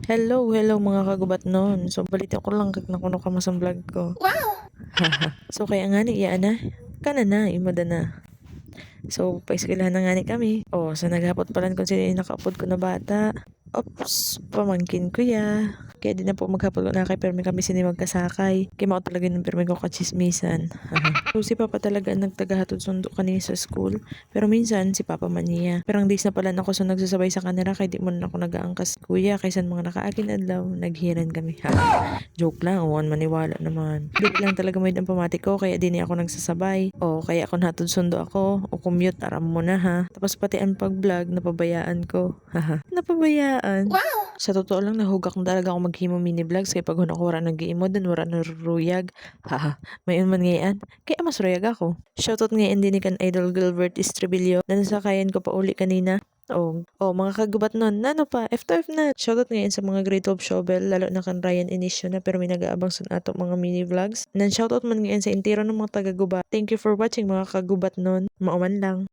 Hello mga kagubat nun. So balitan ko lang kag nakuno ka mo sa vlog ko. Haha. So kaya nga ni iya na. Kana na imada na. So paeskwelahan na nga ni kami. Oh, sa naghapot palan kung sino yung nakaupod ko na bata. Ops, pamangkin ko ya. Kaya di na po maghapon na kay permi kami sini magkasakay. Kaya mao talaga ng permi ko kachismisan. So si Papa talaga ang nagtagahatod sundo kanina sa school. Pero minsan si Papa man niya. Perang days na pala ako so nagsasabay sa kanila kay di mo na ako nag-aangkas. Kuya, kaysan mga nakaakin adlaw, naghiran kami. Joke lang, uwan maniwala naman. Di lang talaga may ang pamati ko kaya di niya ako nagsasabay. O kaya ako natod sundo ako o commute aram mo na ha. Tapos pati ang pag-vlog napabayaan ko. Haha. Napabayaan. Sa totoo lang nahugak na talaga ako maghimo mini vlogs kay pag hunako wala nag-iimo dun wala naruruyag. Haha. Mayon man ngayon. Kaya mas ruyag ako. Shoutout ngayon din ni kan Idol Gilbert Estribillo na nasakayan ko pa uli kanina. Mga kagubat nun. Nano pa, F2F na. Shoutout ngayon sa mga grade 12 showbell, lalo na kan Ryan Inicio na pero may nag-aabang sa ato mga mini vlogs. Nan shoutout man ngayon sa intero ng mga taga-gubat. Thank you for watching mga kagubat nun. Mauman lang.